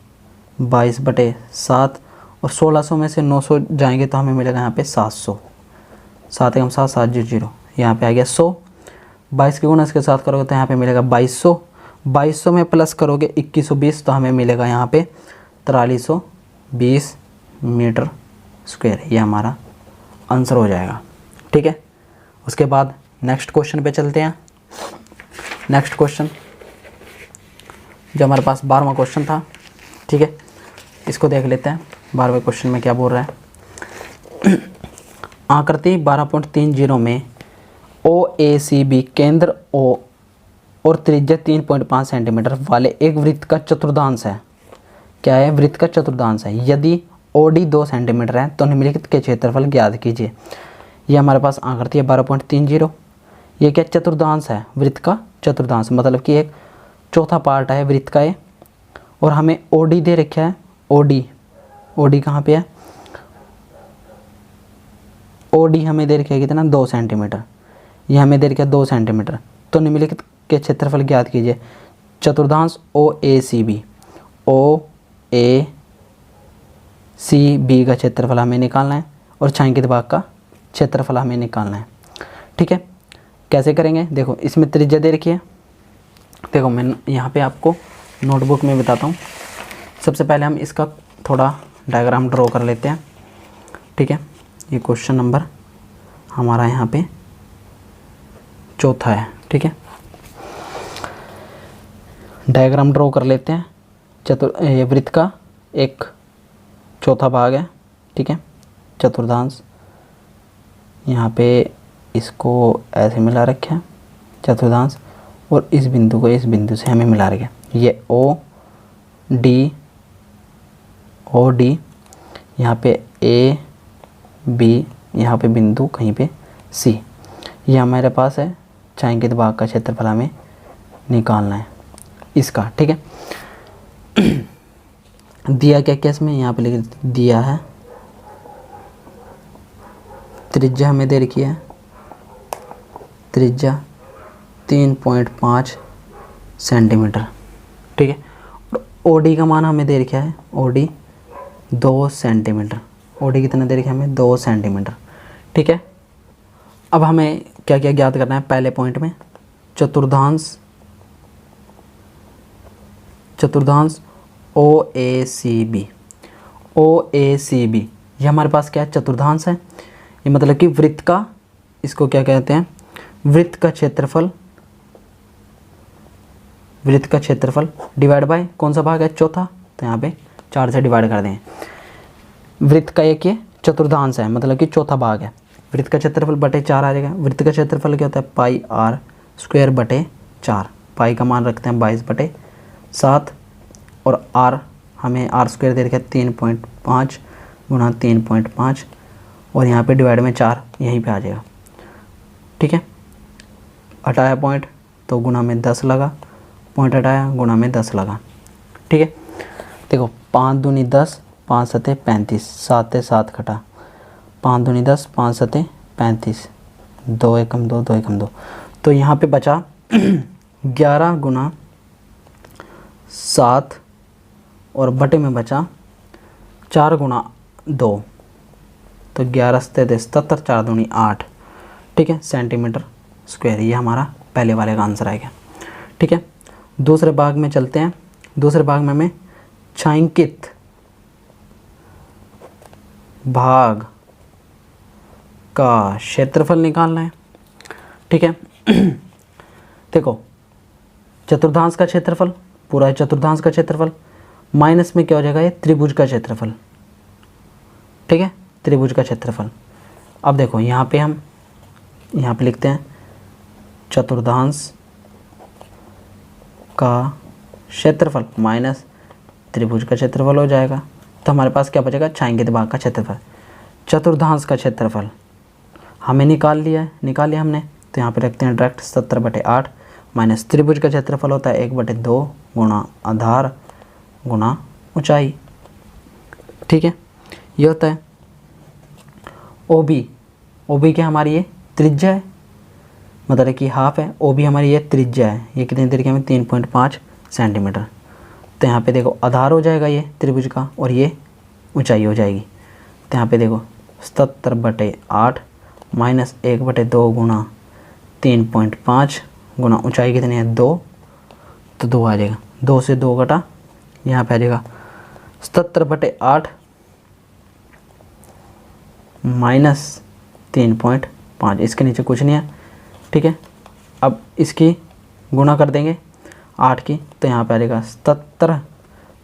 22/7 और 1600 में से 900 जाएंगे तो हमें मिलेगा यहाँ पे 700। 7 एकम 7, 7 जीरो जीरो, यहाँ पे आ गया 100। 22 की गुणा इसके साथ करोगे तो यहाँ पे मिलेगा 2200। 2200 में प्लस करोगे 2120 तो हमें मिलेगा यहाँ पे 4320 मीटर स्क्वायर। ये हमारा आंसर हो जाएगा। ठीक है, उसके बाद नेक्स्ट क्वेश्चन पे चलते हैं। नेक्स्ट क्वेश्चन जो हमारे पास 12वां क्वेश्चन था। ठीक है, इसको देख लेते हैं। 12वें क्वेश्चन में क्या बोल रहा है। आकृति 12.30 में OACB केंद्र O और त्रिज्या 3.5 सेंटीमीटर वाले एक वृत्त का चतुर्थांश है। क्या है? वृत्त का चतुर्थांश है। यदि OD 2 सेंटीमीटर है तो निम्नलिखित के क्षेत्रफल ज्ञात कीजिए। ये हमारे पास आकृति है 12.30। ये क्या? चतुर्थांश है, वृत्त का चतुर्थांश, मतलब कि एक चौथा पार्ट है वृत्त का ये। और हमें OD दे रखा है। OD कहाँ पे है? OD हमें दे रखा है कितना? 2 सेंटीमीटर। ये हमें दे रखा है 2 सेंटीमीटर। तो निम्नलिखित के क्षेत्रफल ज्ञात कीजिए। चतुर्थांश OACB का क्षेत्रफल हमें निकालना है और छायांकित भाग का क्षेत्रफल हमें निकालना है। ठीक है, कैसे करेंगे? देखो, इसमें त्रिज्या दे रखी है। देखो, मैं यहाँ पे आपको नोटबुक में बताता हूँ। सबसे पहले हम इसका थोड़ा डायग्राम ड्रॉ कर लेते हैं। ठीक है, ये क्वेश्चन नंबर हमारा यहाँ पे चौथा है। ठीक है, डायग्राम ड्रॉ कर लेते हैं। ये वृत्त का एक चौथा भाग है। ठीक है, चतुर्थांश। यहाँ पे इसको ऐसे मिला रखे हैं चतुर्थांश, और इस बिंदु को इस बिंदु से हमें मिला रखे हैं। ये OD, यहाँ पे AB, यहाँ पे बिंदु कहीं पे C। ये हमारे पास है। छायांकित भाग का क्षेत्रफल हमें निकालना है इसका। ठीक है, दिया क्या क्या इसमें? यहाँ पे लिख दिया है त्रिज्या हमें दे रखी है। त्रिज्या 3.5 सेंटीमीटर। ठीक है, और OD का मान हमें दे रखा है। OD 2 centimetre. OD कितना दे रखा है हमें? 2 सेंटीमीटर। ठीक है, अब हमें क्या क्या ज्ञात करना है? पहले पॉइंट में चतुर्थांश OACB। ये हमारे पास क्या है? चतुर्थांश है। ये मतलब कि वृत्त का, इसको क्या कहते हैं? वृत्त का क्षेत्रफल डिवाइड बाय कौन सा भाग है? चौथा। तो यहाँ पे 4 से डिवाइड कर दें। वृत्त का एक ये चतुर्थांश है, मतलब कि चौथा भाग है। वृत्त का क्षेत्रफल बटे 4 आ जाएगा। वृत्त का क्षेत्रफल क्या होता है? πr² बटे 4। पाई का मान रखते हैं 22/7 और r हमें r² दे रखा है 3.5 गुणा 3.5 और यहाँ पे डिवाइड में 4 यहीं पे आ जाएगा। ठीक है, हटाया पॉइंट तो गुणा में 10 लगा, पॉइंट हटाया गुणा में 10 लगा। ठीक है, देखो 5 दूनी 10, 5 सते 35, 7 से 7 कटा, 5 दूनी 10, 5 सते 35, 2 एकम 2, 2 एकम 2। तो यहाँ पे बचा 11 गुणा 7 और बटे में बचा 4 गुणा 2, तो 11 सते 77, 4 दूनी 8। ठीक है, सेंटीमीटर स्क्वायर। ये हमारा पहले वाले का आंसर आएगा। ठीक है, दूसरे भाग में चलते हैं। दूसरे भाग में हमें छायांकित भाग का क्षेत्रफल निकालना है। ठीक है, देखो चतुर्थांश का क्षेत्रफल, पूरा चतुर्थांश का क्षेत्रफल माइनस में क्या हो जाएगा? ये त्रिभुज का क्षेत्रफल। ठीक है, त्रिभुज का क्षेत्रफल। अब देखो यहाँ पे हम यहाँ पे लिखते हैं चतुर्थांश का क्षेत्रफल माइनस त्रिभुज का क्षेत्रफल हो जाएगा। तो हमारे पास क्या बचेगा, छायांकित भाग का क्षेत्रफल। चतुर्थांश का क्षेत्रफल हमें निकाल लिया हमने, तो यहाँ पे रखते हैं डायरेक्ट 70/8 माइनस त्रिभुज का क्षेत्रफल होता है 1/2 गुणा आधार गुणा ऊंचाई। ठीक है, ये होता है OB क्या हमारी ये त्रिज्या है, मतलब कि हाफ है। OB हमारी ये त्रिज्या है, ये कितनी त्रिज्या में 3.5 सेंटीमीटर। तो यहाँ पे देखो आधार हो जाएगा ये त्रिभुज का, और ये ऊंचाई हो जाएगी। तो यहाँ पे देखो 70/8 माइनस 1/2 गुणा 3.5 गुणा ऊंचाई कितनी है 2, तो 2 आ जाएगा। 2 से 2 घटा, यहाँ पे आ जाएगा 70/8 माइनस 3.5, इसके नीचे कुछ नहीं है। ठीक है, अब इसकी गुणा कर देंगे 8 की, तो यहाँ पे आ जाएगा 70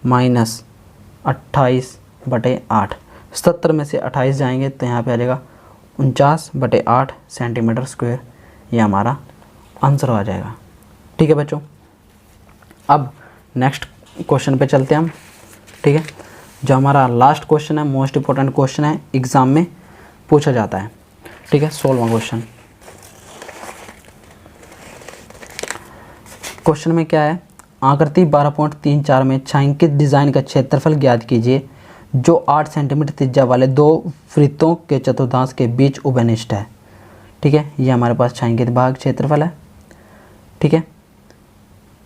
माइनस 28/8। 70 में से 28 जाएंगे तो यहाँ पे आ जाएगा 49/8 सेंटीमीटर स्क्वायर, ये हमारा आंसर आ जाएगा। ठीक है बच्चों, अब नेक्स्ट क्वेश्चन पे चलते हैं हम। ठीक है, जो हमारा लास्ट क्वेश्चन है, मोस्ट इम्पोर्टेंट क्वेश्चन है, एग्ज़ाम में पूछा जाता है। ठीक है, 16वां क्वेश्चन। क्वेश्चन में क्या है, आकृति 12.34 में छायांकित डिज़ाइन का क्षेत्रफल ज्ञात कीजिए जो 8 सेंटीमीटर त्रिज्या वाले 2 वृत्तों के चतुर्थांश के बीच उभयनिष्ठ है। ठीक है, ये हमारे पास छायांकित भाग क्षेत्रफल है। ठीक है,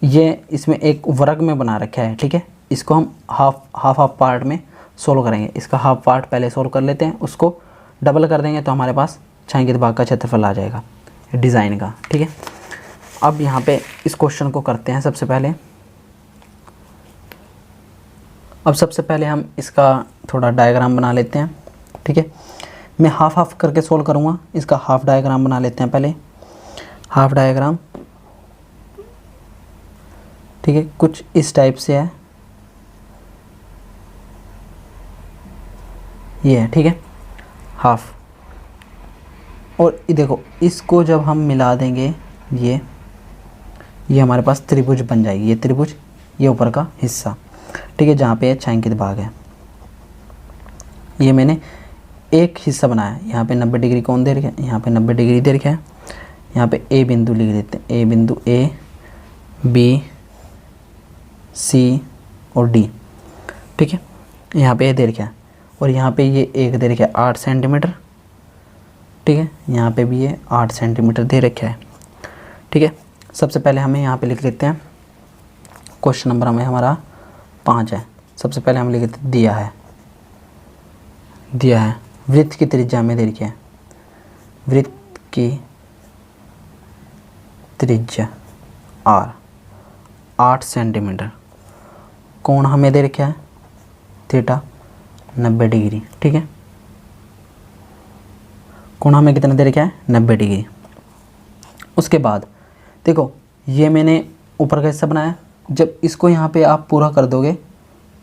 ये इसमें एक वर्ग में बना रखा है। ठीक है, इसको हम हाफ पार्ट में सोल्व करेंगे। इसका हाफ पार्ट पहले सोल्व कर लेते हैं, उसको डबल कर देंगे तो हमारे पास छायांकित भाग का क्षेत्रफल आ जाएगा डिज़ाइन का। ठीक है, अब यहाँ पे इस क्वेश्चन को करते हैं। सबसे पहले हम इसका थोड़ा डायग्राम बना लेते हैं। ठीक है, मैं हाफ करके सोल्व करूँगा। इसका हाफ डायग्राम बना लेते हैं पहले, हाफ डायग्राम। ठीक है, कुछ इस टाइप से है ये है। ठीक है, हाफ, और ये देखो इसको जब हम मिला देंगे ये हमारे पास त्रिभुज बन जाएगी। ये त्रिभुज, ये ऊपर का हिस्सा। ठीक है, जहाँ पे छायांकित भाग है, ये मैंने एक हिस्सा बनाया है। यहाँ पे 90 डिग्री कौन दे रखा है, यहाँ पे 90 डिग्री दे रखा है। यहाँ पे ए बिंदु लिख देते हैं, ए बिंदु, ए बी सी और डी। ठीक है, यहाँ पे ए दे रखा है, और यहाँ पे ये एक दे रखा है 8 सेंटीमीटर। ठीक है, यहाँ पे भी ये 8 सेंटीमीटर दे रखा है। ठीक है, सबसे पहले हमें यहाँ पे लिख लेते हैं, क्वेश्चन नंबर हमें हमारा 5 है। सबसे पहले हम लिख लेते हैं दिया है वृत्त की त्रिज्या में दे रखी है, वृत्त की त्रिज्या r 8 सेंटीमीटर, कोण हमें दे रखा है थीटा 90 डिग्री। ठीक है, कोण हमें कितना दे रखा है 90 डिग्री। उसके बाद देखो ये मैंने ऊपर का हिस्सा बनाया, जब इसको यहाँ पे आप पूरा कर दोगे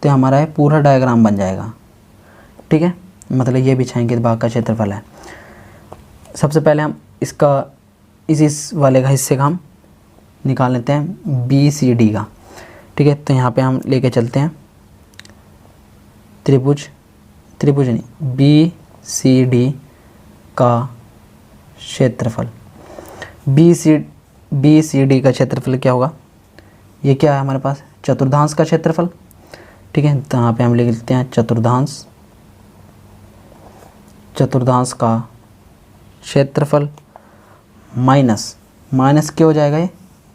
तो हमारा ये पूरा डायग्राम बन जाएगा। ठीक है, मतलब ये भी छायांकित भाग का क्षेत्रफल है। सबसे पहले हम इसका इस वाले का हिस्से का हम निकाल लेते हैं BCD का। ठीक है, तो यहाँ पे हम लेके चलते हैं त्रिभुज नहीं, BCD का क्षेत्रफल। BCD का क्षेत्रफल क्या होगा, ये क्या है हमारे पास चतुर्थांश का क्षेत्रफल। ठीक है, तो यहाँ पे हम लिख लेते हैं चतुर्थांश का क्षेत्रफल माइनस क्या हो जाएगा,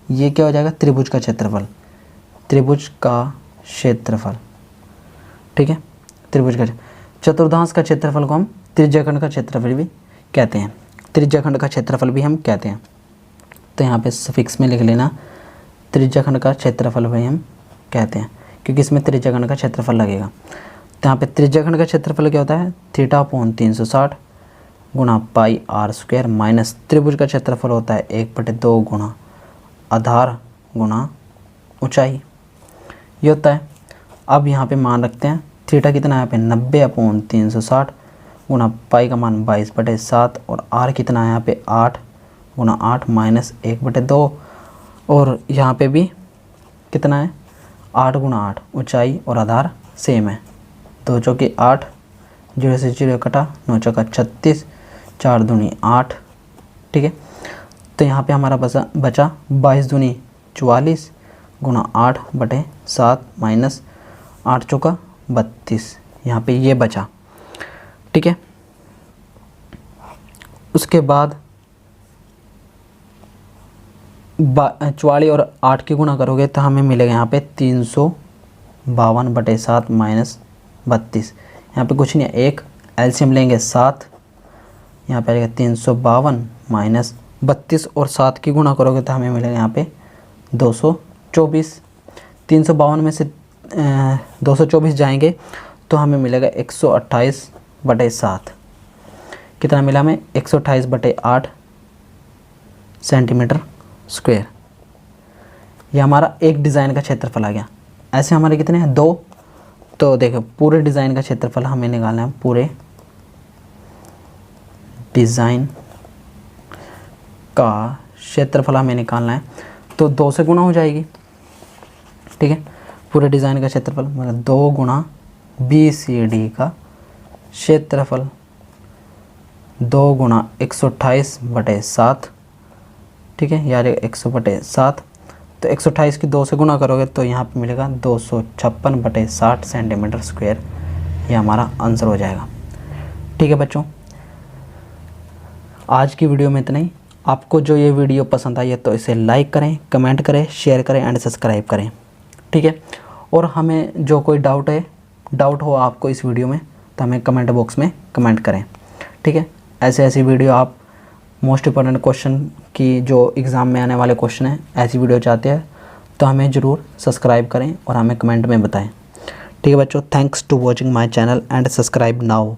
ये क्या हो जाएगा त्रिभुज का क्षेत्रफल। ठीक है, त्रिभुज का चतुर्थांश का क्षेत्रफल को हम त्रिज्याखंड का क्षेत्रफल भी कहते हैं, त्रिज्याखंड का क्षेत्रफल भी हम कहते हैं। तो यहाँ पे सफिक्स में लिख लेना, त्रिज्याखंड का क्षेत्रफल भी हम कहते हैं, क्योंकि इसमें त्रिज्याखंड का क्षेत्रफल लगेगा। तो यहाँ पे त्रिज्याखंड का क्षेत्रफल क्या होता है θ/360 गुणा पाई r स्क्वायर माइनस त्रिभुज का क्षेत्रफल होता है 1/2 गुणा आधार गुणा ऊंचाई, ये होता है। अब यहाँ पे मान रखते हैं थीटा कितना है यहाँ पे 90/360 गुणा पाई का मान 22/7 और r कितना है यहाँ पे 8 गुणा 8 माइनस 1/2, और यहाँ पे भी कितना है 8 गुणा 8, ऊंचाई और आधार सेम है। 2 चौके 8, 0 से 0 कटा, 9 चौका 36, 4 दूनी 8, ठीक है। तो यहाँ पे हमारा बचा 22 दूनी 44 गुणा 8/7 माइनस 8 चौका 32, यहाँ पे ये बचा, ठीक है। उसके बाद 44 और 8 की गुणा करोगे तो हमें मिलेगा यहाँ पे 352/7 माइनस 32। यहाँ पे कुछ नहीं है, एक एलसीएम लेंगे 7, यहाँ पे आएगा 352 माइनस 32 और 7 की गुणा करोगे तो हमें मिलेगा यहाँ पे 224। 352 में से 224 जाएंगे तो हमें मिलेगा 128/7। कितना मिला हमें? 128/8 सेंटीमीटर स्क्वायर। ये हमारा एक डिज़ाइन का क्षेत्रफल आ गया। ऐसे हमारे कितने हैं? 2। तो देखो पूरे डिज़ाइन का क्षेत्रफल हमें निकालना है, पूरे डिज़ाइन का क्षेत्रफल हमें निकालना है तो 2 से गुणा हो जाएगी, ठीक है। पूरे डिज़ाइन का क्षेत्रफल मतलब 2 गुणा BCD का क्षेत्रफल 2 गुणा 128/7, ठीक है, यार 100/7। तो 128 की 2 से गुणा करोगे तो यहाँ पे मिलेगा 256/60 सेंटीमीटर स्क्वायर। ये हमारा आंसर हो जाएगा, ठीक है बच्चों। आज की वीडियो में इतना ही। आपको जो ये वीडियो पसंद आई है तो इसे लाइक करें, कमेंट करें, शेयर करें एंड सब्सक्राइब करें, ठीक है। और हमें जो कोई डाउट हो आपको इस वीडियो में तो हमें कमेंट बॉक्स में कमेंट करें, ठीक है। ऐसी वीडियो आप मोस्ट इम्पॉर्टेंट क्वेश्चन की जो एग्ज़ाम में आने वाले क्वेश्चन हैं, ऐसी वीडियो चाहते हैं तो हमें ज़रूर सब्सक्राइब करें और हमें कमेंट में बताएं, ठीक है बच्चों। Thanks to watching my channel and subscribe now.